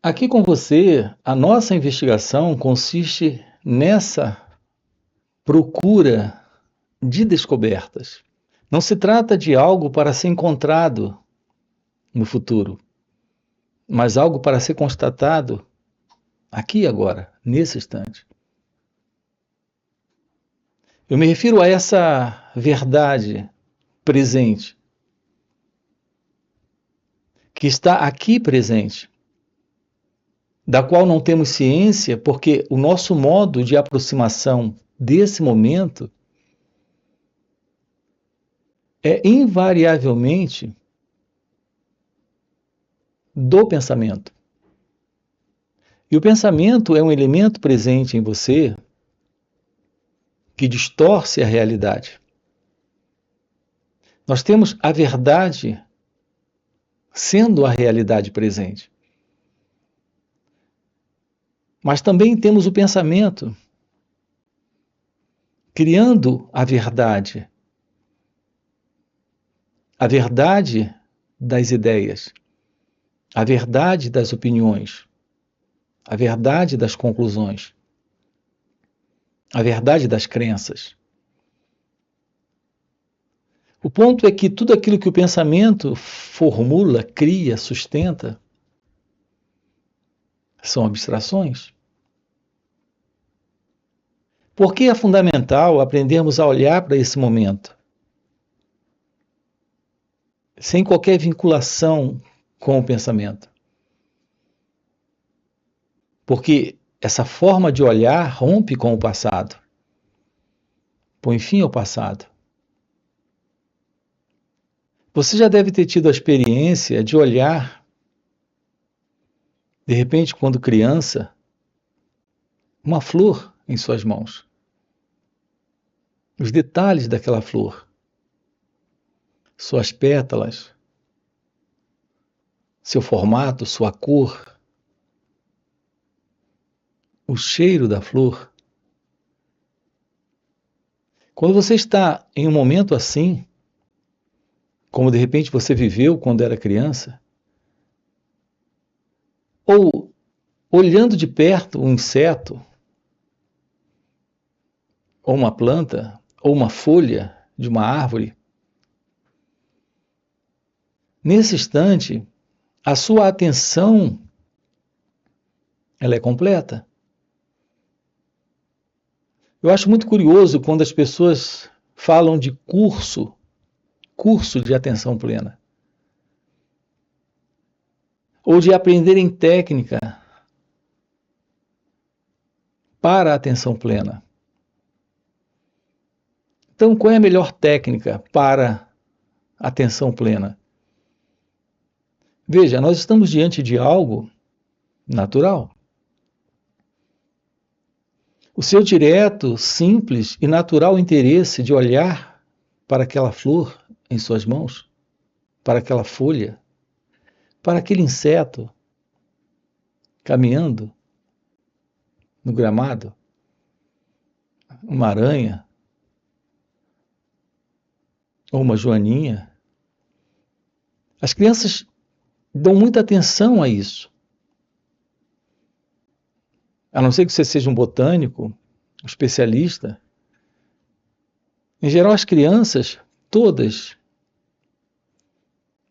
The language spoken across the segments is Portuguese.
Aqui com você, a nossa investigação consiste nessa procura de descobertas. Não se trata de algo para ser encontrado no futuro, mas algo para ser constatado aqui e agora, nesse instante. Eu me refiro a essa verdade presente, que está aqui presente, da qual não temos ciência, porque o nosso modo de aproximação desse momento é invariavelmente do pensamento. E o pensamento é um elemento presente em você que distorce a realidade. Nós temos a verdade sendo a realidade presente. Mas também temos o pensamento criando a verdade das ideias, a verdade das opiniões, a verdade das conclusões, a verdade das crenças. O ponto é que tudo aquilo que o pensamento formula, cria, sustenta, são abstrações. Por que é fundamental aprendermos a olhar para esse momento, sem qualquer vinculação com o pensamento? Porque essa forma de olhar rompe com o passado, põe fim ao passado. Você já deve ter tido a experiência de olhar, de repente, quando criança, uma flor em suas mãos. Os detalhes daquela flor, suas pétalas, seu formato, sua cor, o cheiro da flor. Quando você está em um momento assim, como de repente você viveu quando era criança, ou olhando de perto um inseto, ou uma planta, ou uma folha de uma árvore, nesse instante, a sua atenção ela é completa. Eu acho muito curioso quando as pessoas falam de curso de atenção plena, ou de aprenderem técnica para a atenção plena. Então, qual é a melhor técnica para a atenção plena? Veja, nós estamos diante de algo natural. O seu direto, simples e natural interesse de olhar para aquela flor em suas mãos, para aquela folha, para aquele inseto caminhando no gramado, uma aranha, ou uma joaninha. As crianças dão muita atenção a isso. A não ser que você seja um botânico, um especialista. Em geral, as crianças, todas,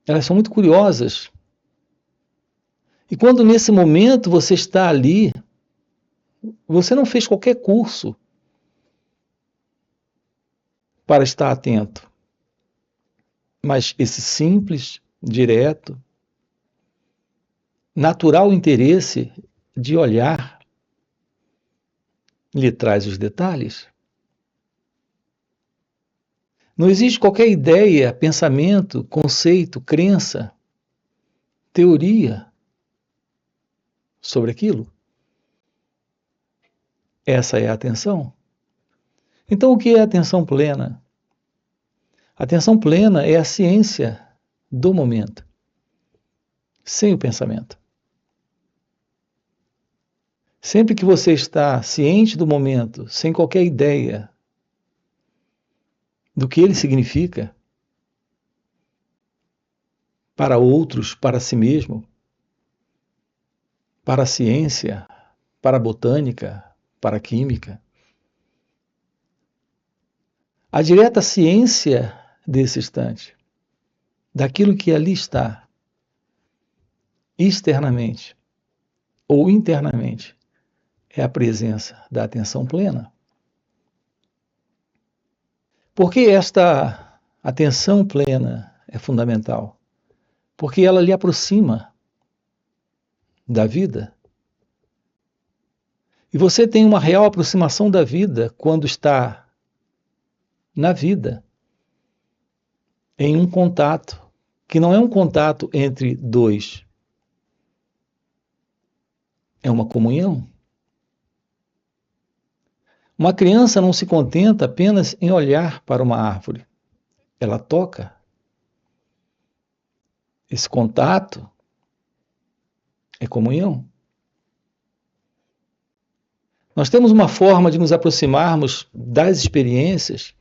elas são muito curiosas. E quando nesse momento você está ali, você não fez qualquer curso para estar atento. Mas esse simples, direto, natural interesse de olhar lhe traz os detalhes. Não existe qualquer ideia, pensamento, conceito, crença, teoria sobre aquilo. Essa é a atenção. Então, o que é atenção plena? Atenção plena é a ciência do momento, sem o pensamento. Sempre que você está ciente do momento, sem qualquer ideia do que ele significa para outros, para si mesmo, para a ciência, para a botânica, para a química. A direta ciência desse instante, daquilo que ali está, externamente ou internamente, é a presença da atenção plena. Por que esta atenção plena é fundamental? Porque ela lhe aproxima da vida. E você tem uma real aproximação da vida quando está na vida, em um contato, que não é um contato entre dois, é uma comunhão. Uma criança não se contenta apenas em olhar para uma árvore, ela toca. Esse contato é comunhão. Nós temos uma forma de nos aproximarmos das experiências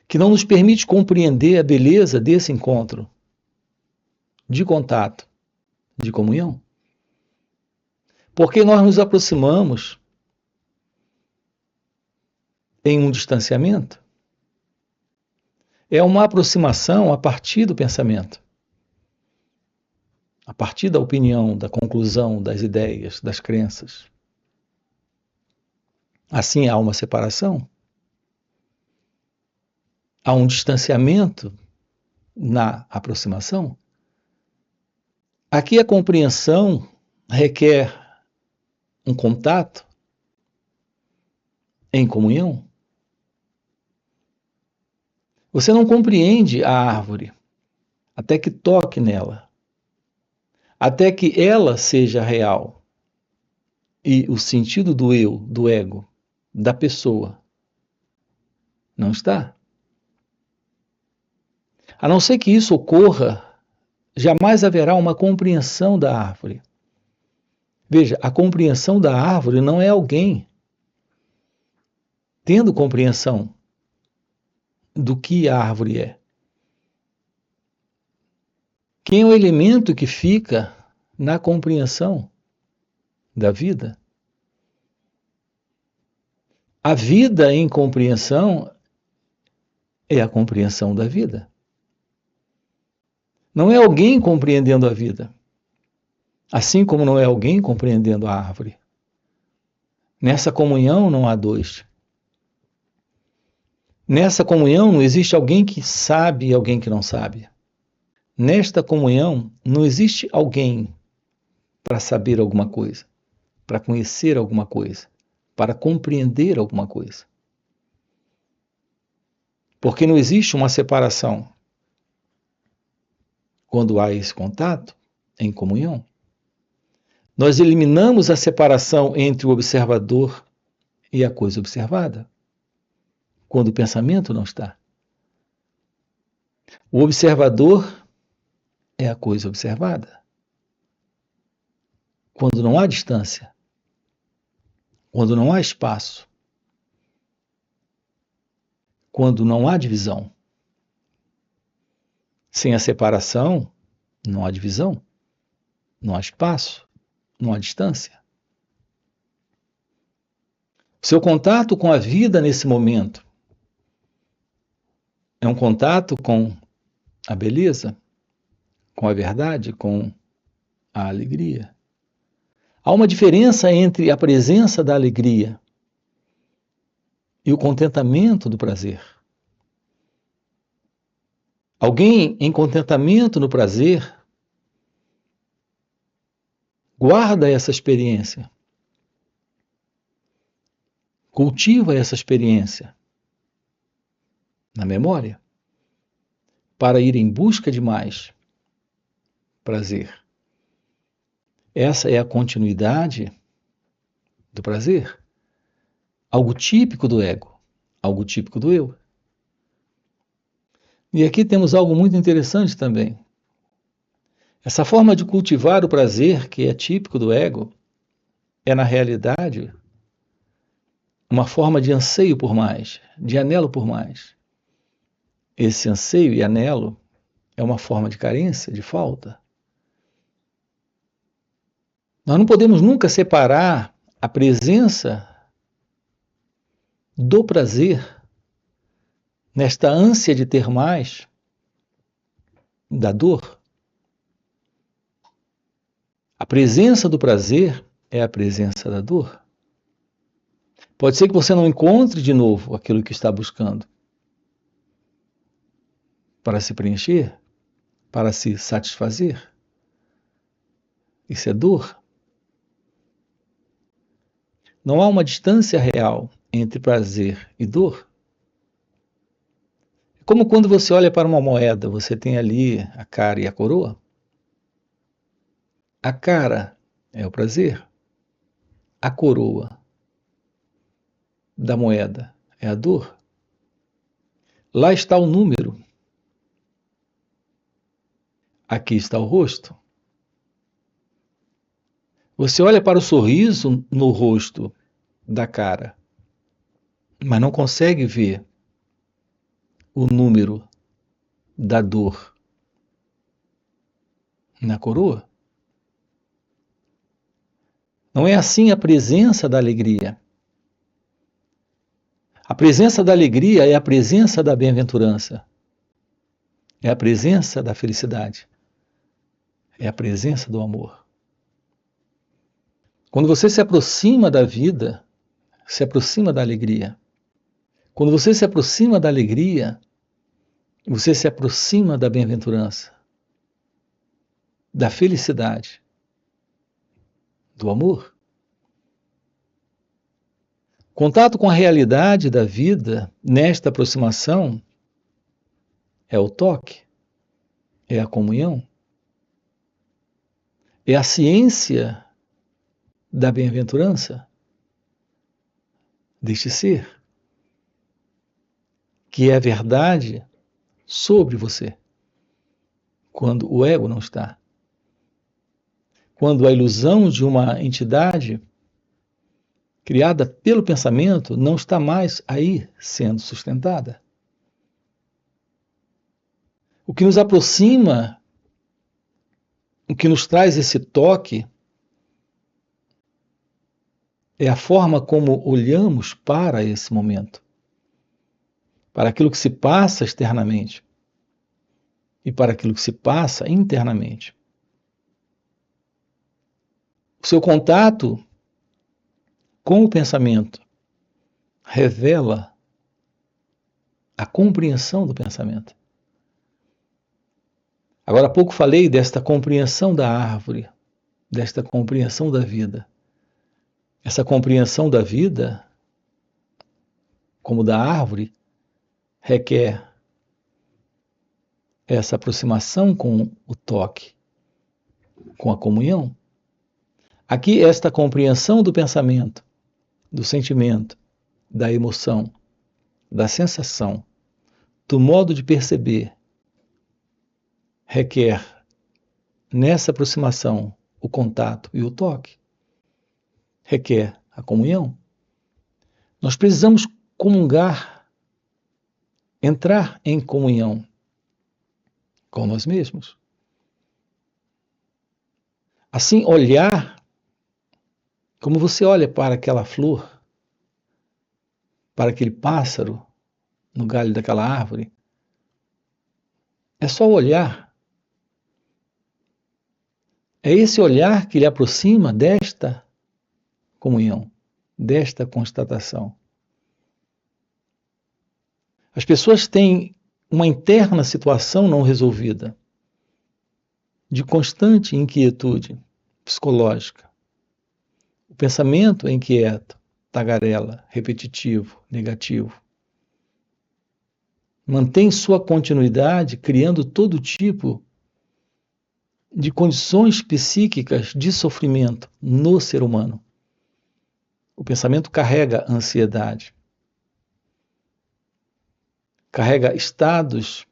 que não nos permite compreender a beleza desse encontro de contato, de comunhão. Porque nós nos aproximamos em um distanciamento. É uma aproximação a partir do pensamento, a partir da opinião, da conclusão, das ideias, das crenças. Assim há uma separação, há um distanciamento na aproximação. Aqui a compreensão requer um contato em comunhão. Você não compreende a árvore até que toque nela, até que ela seja real. E o sentido do eu, do ego, da pessoa, não está. A não ser que isso ocorra, jamais haverá uma compreensão da árvore. Veja, a compreensão da árvore não é alguém tendo compreensão do que a árvore é. Quem é o elemento que fica na compreensão da vida? A vida em compreensão é a compreensão da vida. Não é alguém compreendendo a vida, assim como não é alguém compreendendo a árvore. Nessa comunhão não há dois. Nessa comunhão não existe alguém que sabe e alguém que não sabe. Nesta comunhão não existe alguém para saber alguma coisa, para conhecer alguma coisa, para compreender alguma coisa. Porque não existe uma separação. Quando há esse contato, em comunhão, nós eliminamos a separação entre o observador e a coisa observada, quando o pensamento não está. O observador é a coisa observada. Quando não há distância, quando não há espaço, quando não há divisão. Sem a separação, não há divisão, não há espaço, não há distância. O seu contato com a vida nesse momento é um contato com a beleza, com a verdade, com a alegria. Há uma diferença entre a presença da alegria e o contentamento do prazer. Alguém em contentamento no prazer guarda essa experiência, cultiva essa experiência na memória para ir em busca de mais prazer. Essa é a continuidade do prazer, algo típico do ego, algo típico do eu. E aqui temos algo muito interessante também. Essa forma de cultivar o prazer, que é típico do ego, é na realidade uma forma de anseio por mais, de anelo por mais. Esse anseio e anelo é uma forma de carência, de falta. Nós não podemos nunca separar a presença do prazer, nesta ânsia de ter mais, da dor. A presença do prazer é a presença da dor. Pode ser que você não encontre de novo aquilo que está buscando para se preencher, para se satisfazer. Isso é dor. Não há uma distância real entre prazer e dor. É como quando você olha para uma moeda, você tem ali a cara e a coroa. A cara é o prazer. A coroa da moeda é a dor. Lá está o número. Aqui está o rosto. Você olha para o sorriso no rosto da cara, mas não consegue ver o número da dor na coroa. Não é assim a presença da alegria. A presença da alegria é a presença da bem-aventurança. É a presença da felicidade. É a presença do amor. Quando você se aproxima da vida, se aproxima da alegria. Quando você se aproxima da alegria, você se aproxima da bem-aventurança, da felicidade, do amor. Contato com a realidade da vida, nesta aproximação, é o toque, é a comunhão, é a ciência da bem-aventurança, deste ser, que é a verdade sobre você, quando o ego não está. Quando a ilusão de uma entidade criada pelo pensamento não está mais aí sendo sustentada. O que nos aproxima, o que nos traz esse toque, é a forma como olhamos para esse momento, para aquilo que se passa externamente e para aquilo que se passa internamente. O seu contato com o pensamento revela a compreensão do pensamento. Agora há pouco falei desta compreensão da árvore, desta compreensão da vida. Essa compreensão da vida, como da árvore, requer essa aproximação com o toque, com a comunhão. Aqui, esta compreensão do pensamento, do sentimento, da emoção, da sensação, do modo de perceber, requer nessa aproximação o contato e o toque, requer a comunhão. Nós precisamos comungar, entrar em comunhão com nós mesmos. Assim, olhar como você olha para aquela flor, para aquele pássaro no galho daquela árvore, é só olhar. É esse olhar que lhe aproxima desta comunhão, desta constatação. As pessoas têm uma interna situação não resolvida, de constante inquietude psicológica. O pensamento é inquieto, tagarela, repetitivo, negativo. Mantém sua continuidade criando todo tipo de condições psíquicas de sofrimento no ser humano. O pensamento carrega ansiedade, carrega estados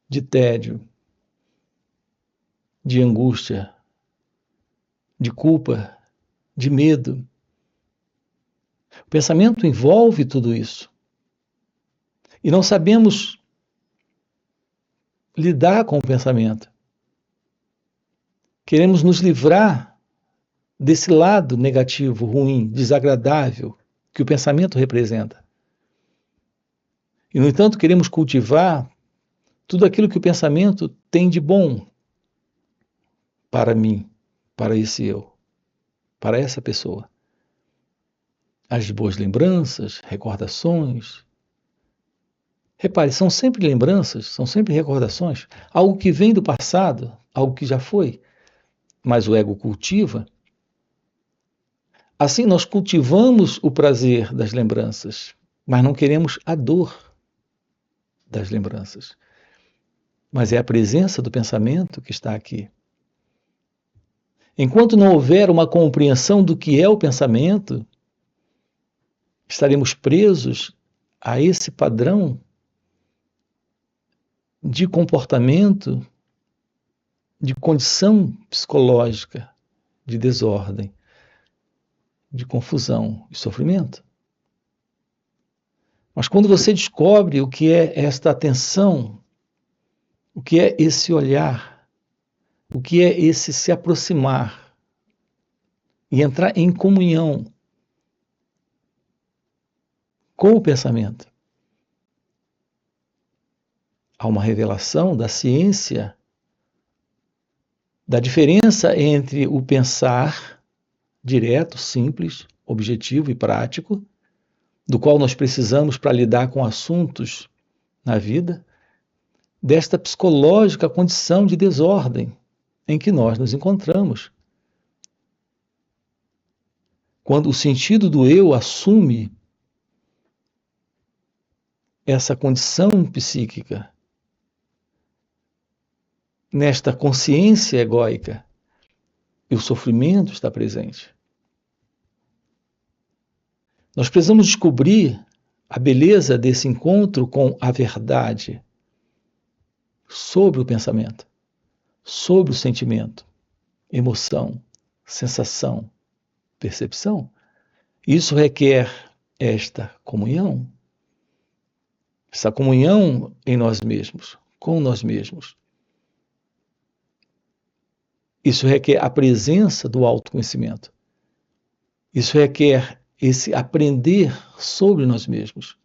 de tédio, de angústia, de culpa, de medo. O pensamento envolve tudo isso. E não sabemos lidar com o pensamento. Queremos nos livrar desse lado negativo, ruim, desagradável que o pensamento representa. E, no entanto, queremos cultivar tudo aquilo que o pensamento tem de bom para mim, para esse eu, para essa pessoa. As boas lembranças, recordações. Repare, são sempre lembranças, são sempre recordações, algo que vem do passado, algo que já foi, mas o ego cultiva. Assim, nós cultivamos o prazer das lembranças, mas não queremos a dor das lembranças. Mas é a presença do pensamento que está aqui. Enquanto não houver uma compreensão do que é o pensamento, estaremos presos a esse padrão de comportamento, de condição psicológica, de desordem, de confusão e sofrimento. Mas quando você descobre o que é esta atenção, o que é esse olhar, o que é esse se aproximar e entrar em comunhão com o pensamento, há uma revelação da ciência da diferença entre o pensar direto, simples, objetivo e prático, do qual nós precisamos para lidar com assuntos na vida, desta psicológica condição de desordem em que nós nos encontramos. Quando o sentido do eu assume essa condição psíquica, nesta consciência egóica, e o sofrimento está presente. Nós precisamos descobrir a beleza desse encontro com a verdade sobre o pensamento, sobre o sentimento, emoção, sensação, percepção. Isso requer esta comunhão, essa comunhão em nós mesmos, com nós mesmos. Isso requer a presença do autoconhecimento. Isso requer esse aprender sobre nós mesmos,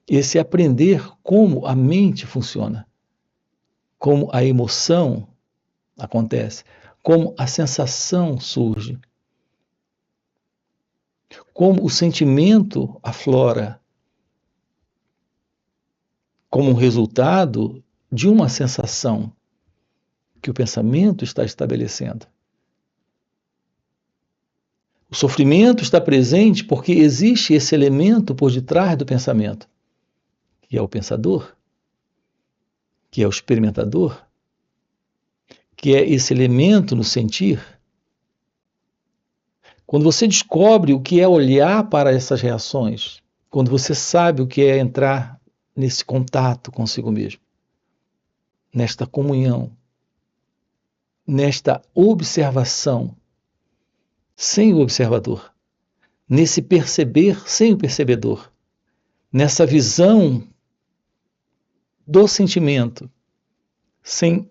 esse aprender como a mente funciona, como a emoção acontece, como a sensação surge, como o sentimento aflora, como um resultado de uma sensação que o pensamento está estabelecendo. O sofrimento está presente porque existe esse elemento por detrás do pensamento, que é o pensador, que é o experimentador, que é esse elemento no sentir. Quando você descobre o que é olhar para essas reações, quando você sabe o que é entrar nesse contato consigo mesmo, nesta comunhão, nesta observação sem o observador, nesse perceber sem o percebedor, nessa visão do sentimento, sem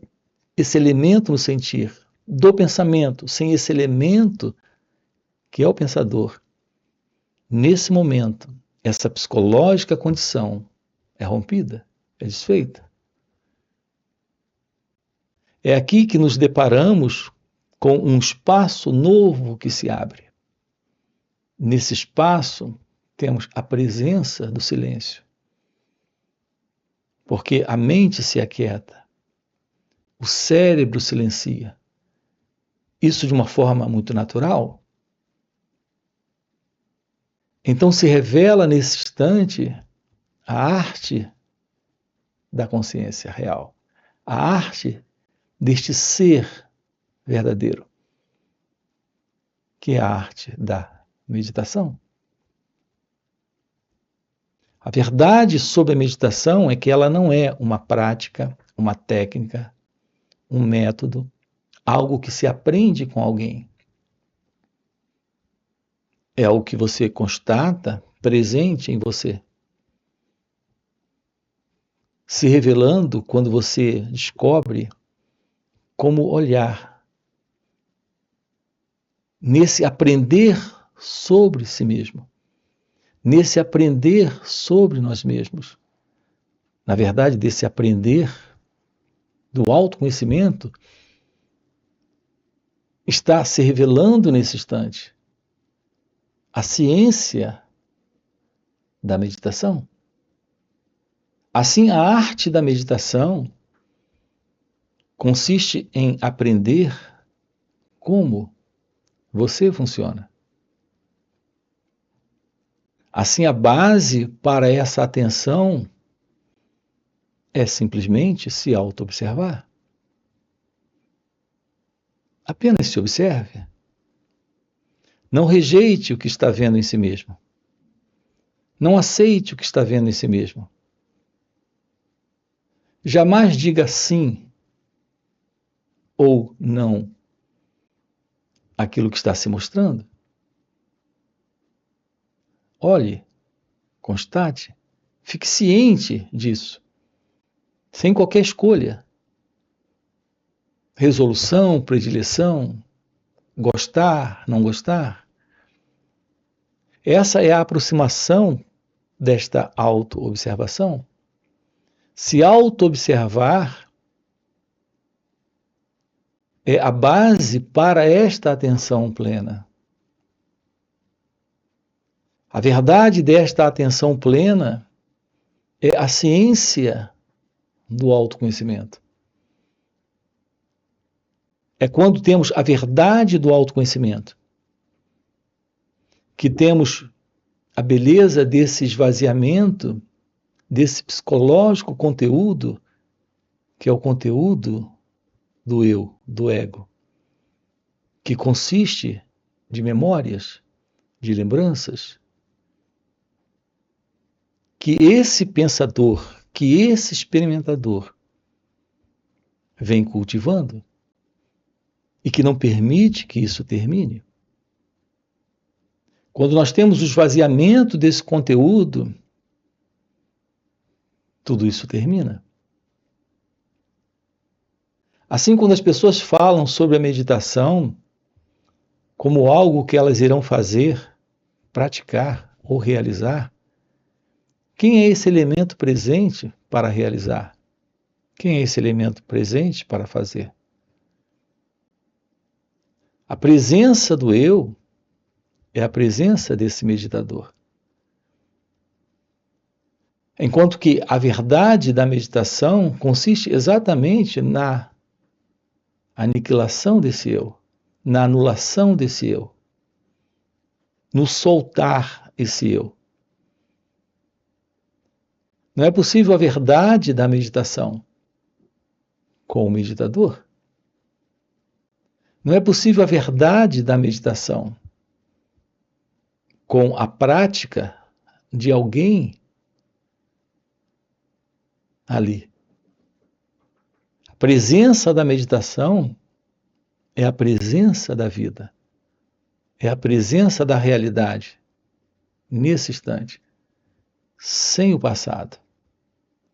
esse elemento no sentir, do pensamento, sem esse elemento que é o pensador. Nesse momento, essa psicológica condição é rompida, é desfeita. É aqui que nos deparamos com um espaço novo que se abre. Nesse espaço, temos a presença do silêncio. Porque a mente se aquieta, o cérebro silencia. Isso de uma forma muito natural. Então se revela nesse instante a arte da consciência real, a arte deste ser verdadeiro, que é a arte da meditação. A verdade sobre a meditação é que ela não é uma prática, uma técnica, um método, algo que se aprende com alguém. É algo que você constata presente em você, se revelando quando você descobre como olhar nesse aprender sobre si mesmo, nesse aprender sobre nós mesmos. Na verdade, desse aprender do autoconhecimento, está se revelando nesse instante a ciência da meditação. Assim, a arte da meditação consiste em aprender como você funciona. Assim, a base para essa atenção é simplesmente se auto-observar. Apenas se observe. Não rejeite o que está vendo em si mesmo. Não aceite o que está vendo em si mesmo. Jamais diga sim ou não àquilo que está se mostrando. Olhe, constate, fique ciente disso, sem qualquer escolha. Resolução, predileção, gostar, não gostar. Essa é a aproximação desta auto-observação. Se auto-observar é a base para esta atenção plena. A verdade desta atenção plena é a ciência do autoconhecimento. É quando temos a verdade do autoconhecimento que temos a beleza desse esvaziamento, desse psicológico conteúdo, que é o conteúdo do eu, do ego, que consiste de memórias, de lembranças, que esse pensador, que esse experimentador vem cultivando e que não permite que isso termine. Quando nós temos o esvaziamento desse conteúdo, tudo isso termina. Assim, quando as pessoas falam sobre a meditação como algo que elas irão fazer, praticar ou realizar, quem é esse elemento presente para realizar? Quem é esse elemento presente para fazer? A presença do eu é a presença desse meditador. Enquanto que a verdade da meditação consiste exatamente na aniquilação desse eu, na anulação desse eu, no soltar esse eu. Não é possível a verdade da meditação com o meditador. Não é possível a verdade da meditação com a prática de alguém ali. A presença da meditação é a presença da vida, é a presença da realidade, nesse instante, sem o passado,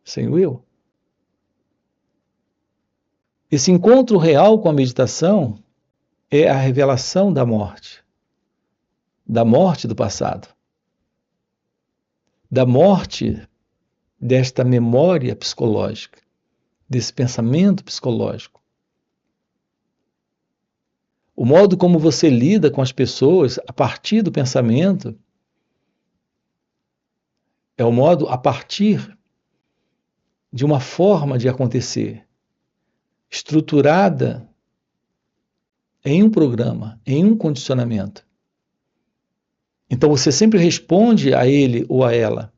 sem o eu. Esse encontro real com a meditação é a revelação da morte do passado, da morte desta memória psicológica, desse pensamento psicológico. O modo como você lida com as pessoas a partir do pensamento é o modo a partir de uma forma de acontecer, estruturada em um programa, em um condicionamento. Então você sempre responde a ele ou a ela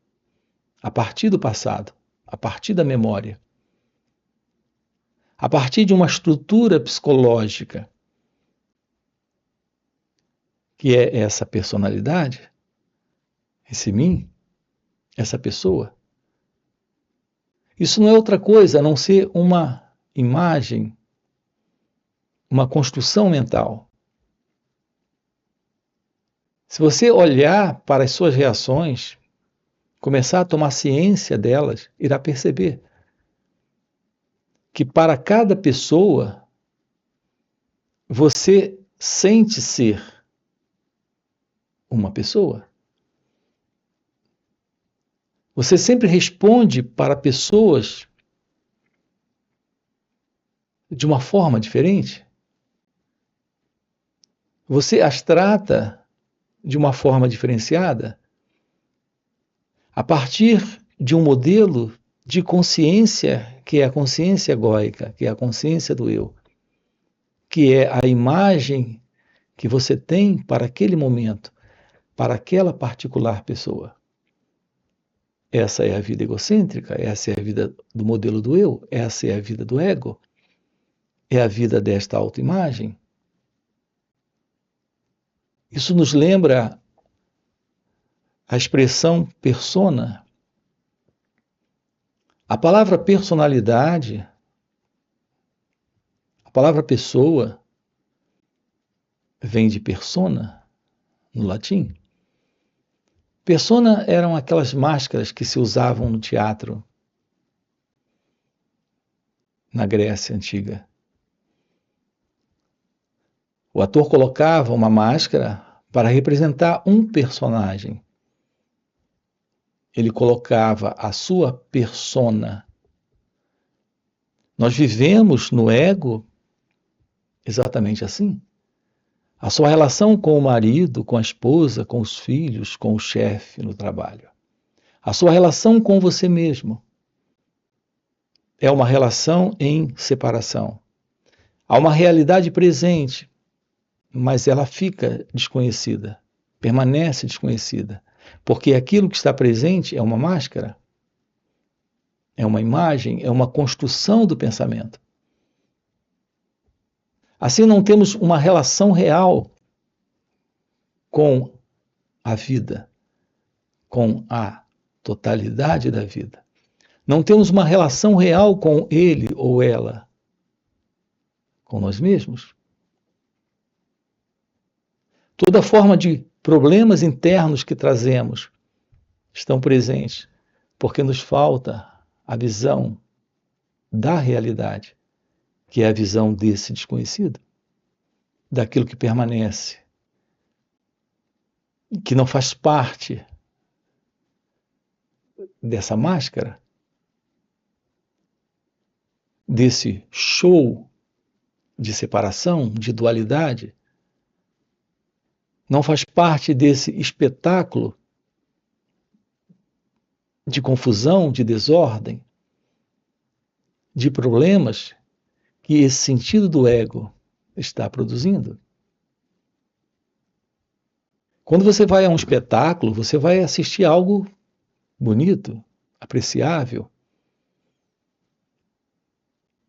a partir do passado, a partir da memória, a partir de uma estrutura psicológica, que é essa personalidade, esse mim, essa pessoa. Isso não é outra coisa a não ser uma imagem, uma construção mental. Se você olhar para as suas reações, começar a tomar ciência delas, irá perceber que para cada pessoa você sente ser uma pessoa. Você sempre responde para pessoas de uma forma diferente. Você as trata de uma forma diferenciada a partir de um modelo de consciência que é a consciência egóica, que é a consciência do eu, que é a imagem que você tem para aquele momento, para aquela particular pessoa. Essa é a vida egocêntrica, essa é a vida do modelo do eu, essa é a vida do ego, é a vida desta autoimagem. Isso nos lembra a expressão persona. A palavra personalidade, a palavra pessoa, vem de persona, no latim. Persona eram aquelas máscaras que se usavam no teatro na Grécia Antiga. O ator colocava uma máscara para representar um personagem. Ele colocava a sua persona. Nós vivemos no ego exatamente assim. A sua relação com o marido, com a esposa, com os filhos, com o chefe no trabalho. A sua relação com você mesmo é uma relação em separação. Há uma realidade presente, mas ela fica desconhecida, permanece desconhecida, porque aquilo que está presente é uma máscara, é uma imagem, é uma construção do pensamento. Assim não temos uma relação real com a vida, com a totalidade da vida. Não temos uma relação real com ele ou ela, com nós mesmos. Toda forma de problemas internos que trazemos estão presentes, porque nos falta a visão da realidade, que é a visão desse desconhecido, daquilo que permanece, que não faz parte dessa máscara, desse show de separação, de dualidade, não faz parte desse espetáculo de confusão, de desordem, de problemas que esse sentido do ego está produzindo. Quando você vai a um espetáculo, você vai assistir algo bonito, apreciável.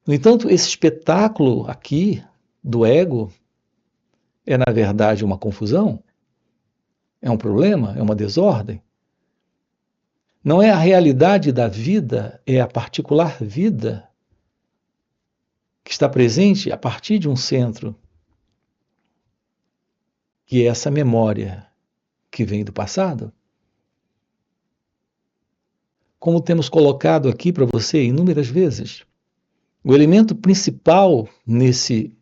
No entanto, esse espetáculo aqui do ego é, na verdade, uma confusão, é um problema, é uma desordem. Não é a realidade da vida, é a particular vida que está presente a partir de um centro, que é essa memória que vem do passado. Como temos colocado aqui para você inúmeras vezes, o elemento principal nesse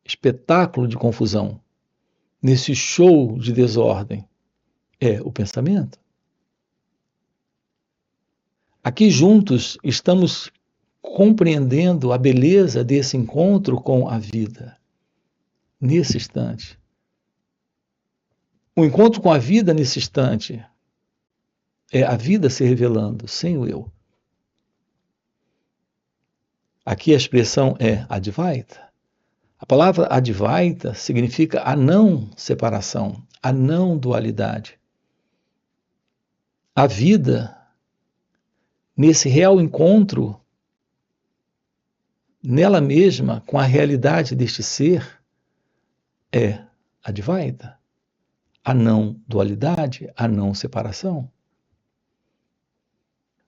espetáculo de confusão, nesse show de desordem, é o pensamento. Aqui juntos estamos compreendendo a beleza desse encontro com a vida, nesse instante. O encontro com a vida nesse instante é a vida se revelando sem o eu. Aqui a expressão é Advaita. A palavra Advaita significa a não separação, a não dualidade. A vida, nesse real encontro, nela mesma, com a realidade deste ser, é Advaita. A não dualidade, a não separação.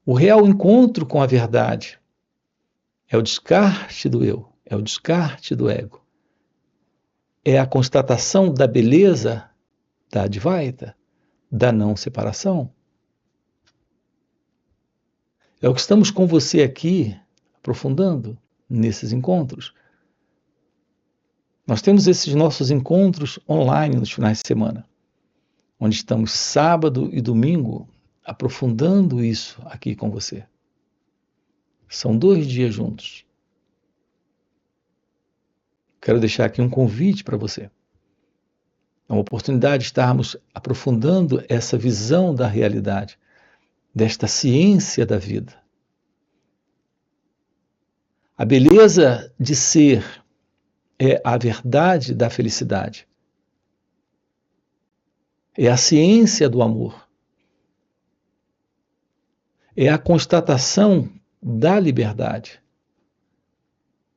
O real encontro com a verdade é o descarte do eu, é o descarte do ego. É a constatação da beleza da Advaita, da não separação. É o que estamos com você aqui, aprofundando nesses encontros. Nós temos esses nossos encontros online nos finais de semana. onde estamos sábado e domingo aprofundando isso aqui com você. São 2 dias juntos. Quero deixar aqui um convite para você. É uma oportunidade de estarmos aprofundando essa visão da realidade, desta ciência da vida. A beleza de ser é a verdade da felicidade. É a ciência do amor. É a constatação da liberdade,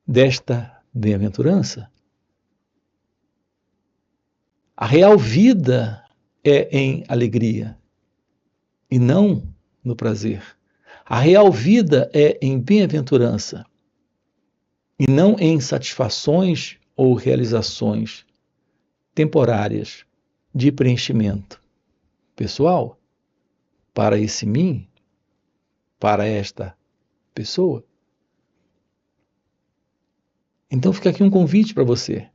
desta bem-aventurança. A real vida é em alegria e não no prazer. A real vida é em bem-aventurança e não em satisfações ou realizações temporárias de preenchimento pessoal para esse mim, para esta pessoa. Então fica aqui um convite para você,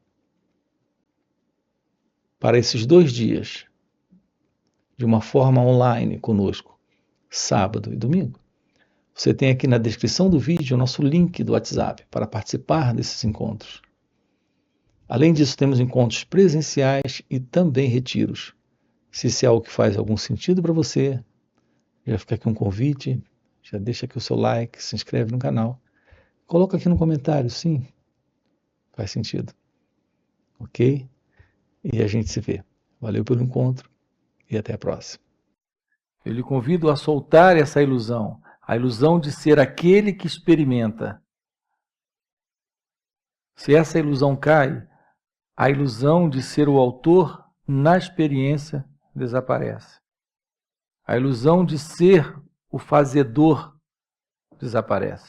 para esses 2 dias, de uma forma online conosco, sábado e domingo. Você tem aqui na descrição do vídeo o nosso link do WhatsApp para participar desses encontros. Além disso, temos encontros presenciais e também retiros. Se isso é algo que faz algum sentido para você, já fica aqui um convite, já deixa aqui o seu like, se inscreve no canal. Coloca aqui no comentário, sim, faz sentido. Ok? E a gente se vê. Valeu pelo encontro e até a próxima. Eu lhe convido a soltar essa ilusão, a ilusão de ser aquele que experimenta. Se essa ilusão cai, a ilusão de ser o autor na experiência desaparece. A ilusão de ser o fazedor desaparece.